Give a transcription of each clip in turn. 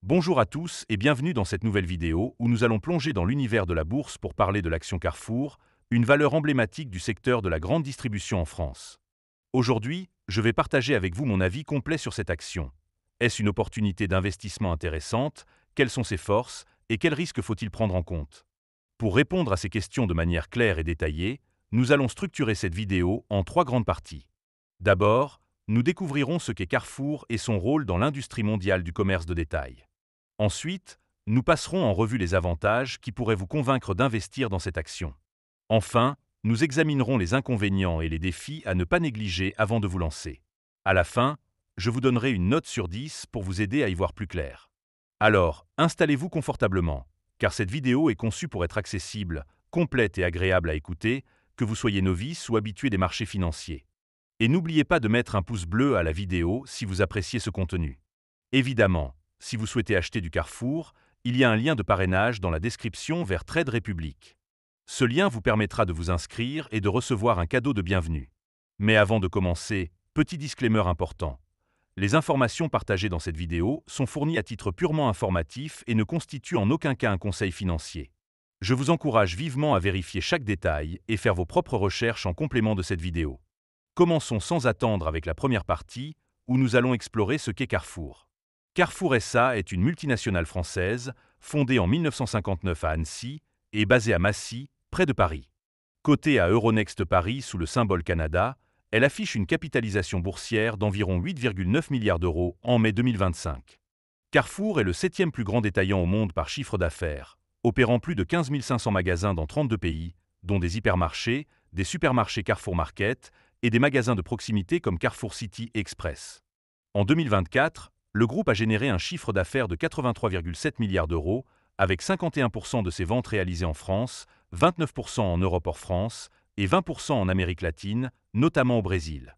Bonjour à tous et bienvenue dans cette nouvelle vidéo où nous allons plonger dans l'univers de la bourse pour parler de l'action Carrefour, une valeur emblématique du secteur de la grande distribution en France. Aujourd'hui, je vais partager avec vous mon avis complet sur cette action. Est-ce une opportunité d'investissement intéressante? Quelles sont ses forces et quels risques faut-il prendre en compte? Pour répondre à ces questions de manière claire et détaillée, nous allons structurer cette vidéo en trois grandes parties. D'abord, nous découvrirons ce qu'est Carrefour et son rôle dans l'industrie mondiale du commerce de détail. Ensuite, nous passerons en revue les avantages qui pourraient vous convaincre d'investir dans cette action. Enfin, nous examinerons les inconvénients et les défis à ne pas négliger avant de vous lancer. À la fin, je vous donnerai une note sur 10 pour vous aider à y voir plus clair. Alors, installez-vous confortablement, car cette vidéo est conçue pour être accessible, complète et agréable à écouter, que vous soyez novice ou habitué des marchés financiers. Et n'oubliez pas de mettre un pouce bleu à la vidéo si vous appréciez ce contenu. Évidemment, si vous souhaitez acheter du Carrefour, il y a un lien de parrainage dans la description vers Trade Republic. Ce lien vous permettra de vous inscrire et de recevoir un cadeau de bienvenue. Mais avant de commencer, petit disclaimer important. Les informations partagées dans cette vidéo sont fournies à titre purement informatif et ne constituent en aucun cas un conseil financier. Je vous encourage vivement à vérifier chaque détail et faire vos propres recherches en complément de cette vidéo. Commençons sans attendre avec la première partie, où nous allons explorer ce qu'est Carrefour. Carrefour SA est une multinationale française, fondée en 1959 à Annecy et basée à Massy, près de Paris. Cotée à Euronext Paris sous le symbole Canada, elle affiche une capitalisation boursière d'environ 8,9 milliards d'euros en mai 2025. Carrefour est le 7e plus grand détaillant au monde par chiffre d'affaires, opérant plus de 15 500 magasins dans 32 pays, dont des hypermarchés, des supermarchés Carrefour Market et des magasins de proximité comme Carrefour City Express. En 2024, le groupe a généré un chiffre d'affaires de 83,7 milliards d'euros, avec 51% de ses ventes réalisées en France, 29% en Europe hors France et 20% en Amérique latine, notamment au Brésil.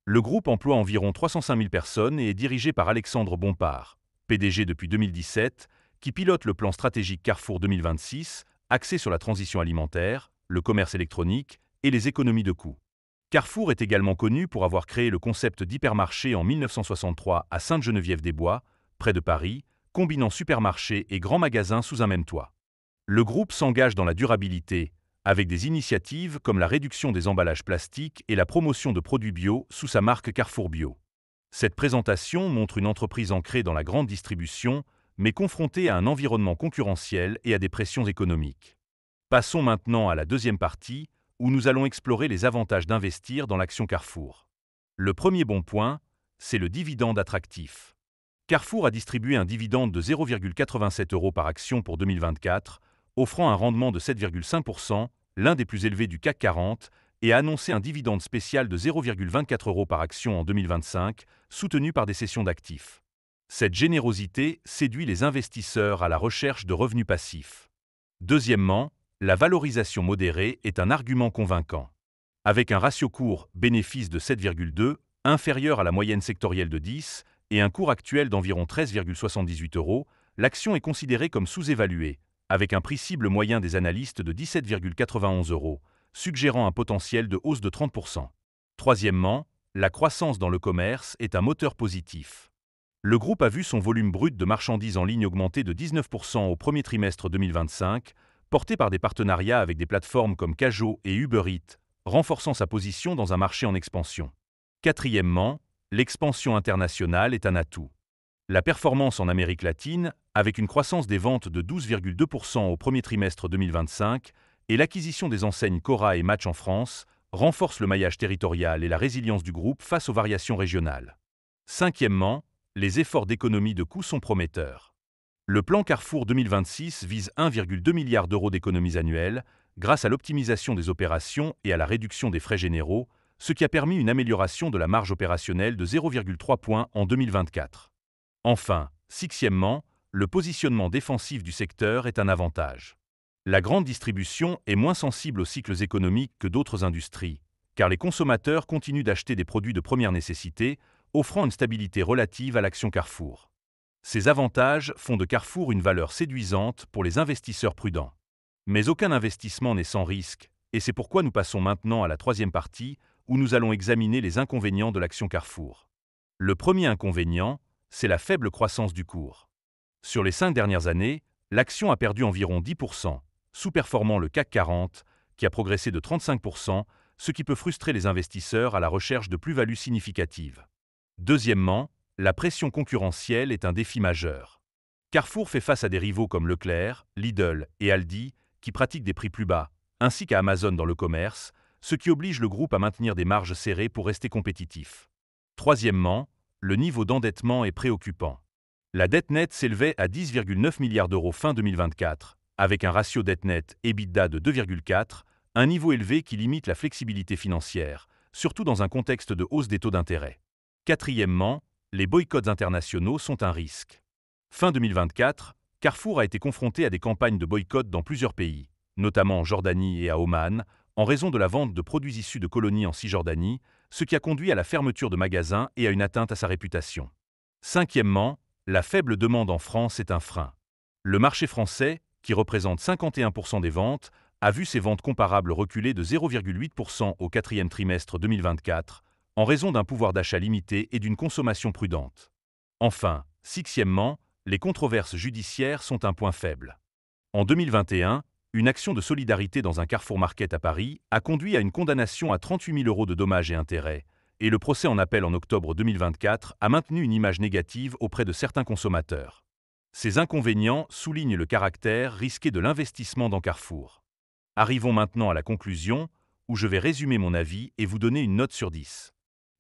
Le groupe emploie environ 305 000 personnes et est dirigé par Alexandre Bompard, PDG depuis 2017, qui pilote le plan stratégique Carrefour 2026, axé sur la transition alimentaire, le commerce électronique et les économies de coûts. Carrefour est également connu pour avoir créé le concept d'hypermarché en 1963 à Sainte-Geneviève-des-Bois, près de Paris, combinant supermarché et grands magasins sous un même toit. Le groupe s'engage dans la durabilité, avec des initiatives comme la réduction des emballages plastiques et la promotion de produits bio sous sa marque Carrefour Bio. Cette présentation montre une entreprise ancrée dans la grande distribution, mais confrontée à un environnement concurrentiel et à des pressions économiques. Passons maintenant à la deuxième partie, où nous allons explorer les avantages d'investir dans l'action Carrefour. Le premier bon point, c'est le dividende attractif. Carrefour a distribué un dividende de 0,87 € par action pour 2024, offrant un rendement de 7,5%, l'un des plus élevés du CAC 40, et a annoncé un dividende spécial de 0,24 € par action en 2025, soutenu par des cessions d'actifs. Cette générosité séduit les investisseurs à la recherche de revenus passifs. Deuxièmement, la valorisation modérée est un argument convaincant. Avec un ratio cours-bénéfice de 7,2, inférieur à la moyenne sectorielle de 10, et un cours actuel d'environ 13,78 €, l'action est considérée comme sous-évaluée, avec un prix cible moyen des analystes de 17,91 €, suggérant un potentiel de hausse de 30%. Troisièmement, la croissance dans le commerce est un moteur positif. Le groupe a vu son volume brut de marchandises en ligne augmenter de 19% au premier trimestre 2025, porté par des partenariats avec des plateformes comme Cajoo et Uber Eats, renforçant sa position dans un marché en expansion. Quatrièmement, l'expansion internationale est un atout. La performance en Amérique latine, avec une croissance des ventes de 12,2% au premier trimestre 2025, et l'acquisition des enseignes Cora et Match en France, renforce le maillage territorial et la résilience du groupe face aux variations régionales. Cinquièmement, les efforts d'économie de coûts sont prometteurs. Le plan Carrefour 2026 vise 1,2 milliard d'euros d'économies annuelles, grâce à l'optimisation des opérations et à la réduction des frais généraux, ce qui a permis une amélioration de la marge opérationnelle de 0,3 points en 2024. Enfin, sixièmement, le positionnement défensif du secteur est un avantage. La grande distribution est moins sensible aux cycles économiques que d'autres industries, car les consommateurs continuent d'acheter des produits de première nécessité, offrant une stabilité relative à l'action Carrefour. Ces avantages font de Carrefour une valeur séduisante pour les investisseurs prudents. Mais aucun investissement n'est sans risque, et c'est pourquoi nous passons maintenant à la troisième partie, où nous allons examiner les inconvénients de l'action Carrefour. Le premier inconvénient, c'est la faible croissance du cours. Sur les 5 dernières années, l'action a perdu environ 10%, sous-performant le CAC 40, qui a progressé de 35%, ce qui peut frustrer les investisseurs à la recherche de plus-values significatives. Deuxièmement, la pression concurrentielle est un défi majeur. Carrefour fait face à des rivaux comme Leclerc, Lidl et Aldi, qui pratiquent des prix plus bas, ainsi qu'à Amazon dans le commerce, ce qui oblige le groupe à maintenir des marges serrées pour rester compétitif. Troisièmement, le niveau d'endettement est préoccupant. La dette nette s'élevait à 10,9 milliards d'euros fin 2024, avec un ratio dette nette EBITDA de 2,4, un niveau élevé qui limite la flexibilité financière, surtout dans un contexte de hausse des taux d'intérêt. Quatrièmement, les boycotts internationaux sont un risque. Fin 2024, Carrefour a été confronté à des campagnes de boycott dans plusieurs pays, notamment en Jordanie et à Oman, en raison de la vente de produits issus de colonies en Cisjordanie, ce qui a conduit à la fermeture de magasins et à une atteinte à sa réputation. Cinquièmement, la faible demande en France est un frein. Le marché français, qui représente 51% des ventes, a vu ses ventes comparables reculer de 0,8% au quatrième trimestre 2024, en raison d'un pouvoir d'achat limité et d'une consommation prudente. Enfin, sixièmement, les controverses judiciaires sont un point faible. En 2021, une action de solidarité dans un Carrefour Market à Paris a conduit à une condamnation à 38 000 euros de dommages et intérêts, et le procès en appel en octobre 2024 a maintenu une image négative auprès de certains consommateurs. Ces inconvénients soulignent le caractère risqué de l'investissement dans Carrefour. Arrivons maintenant à la conclusion, où je vais résumer mon avis et vous donner une note sur 10.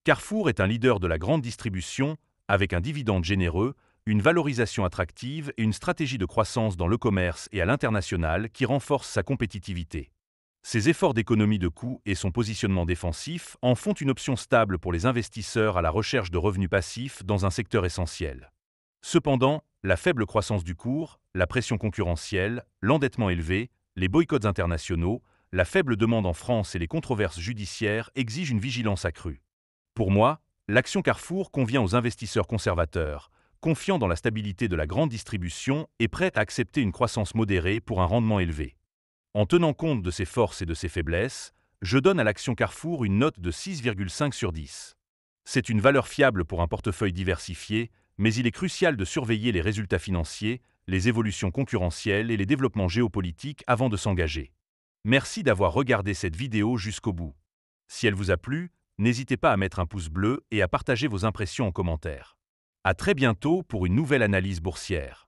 Carrefour est un leader de la grande distribution, avec un dividende généreux, une valorisation attractive et une stratégie de croissance dans le commerce et à l'international qui renforce sa compétitivité. Ses efforts d'économie de coûts et son positionnement défensif en font une option stable pour les investisseurs à la recherche de revenus passifs dans un secteur essentiel. Cependant, la faible croissance du cours, la pression concurrentielle, l'endettement élevé, les boycotts internationaux, la faible demande en France et les controverses judiciaires exigent une vigilance accrue. Pour moi, l'action Carrefour convient aux investisseurs conservateurs, confiants dans la stabilité de la grande distribution et prêts à accepter une croissance modérée pour un rendement élevé. En tenant compte de ses forces et de ses faiblesses, je donne à l'action Carrefour une note de 6,5 sur 10. C'est une valeur fiable pour un portefeuille diversifié, mais il est crucial de surveiller les résultats financiers, les évolutions concurrentielles et les développements géopolitiques avant de s'engager. Merci d'avoir regardé cette vidéo jusqu'au bout. Si elle vous a plu, n'hésitez pas à mettre un pouce bleu et à partager vos impressions en commentaire. À très bientôt pour une nouvelle analyse boursière.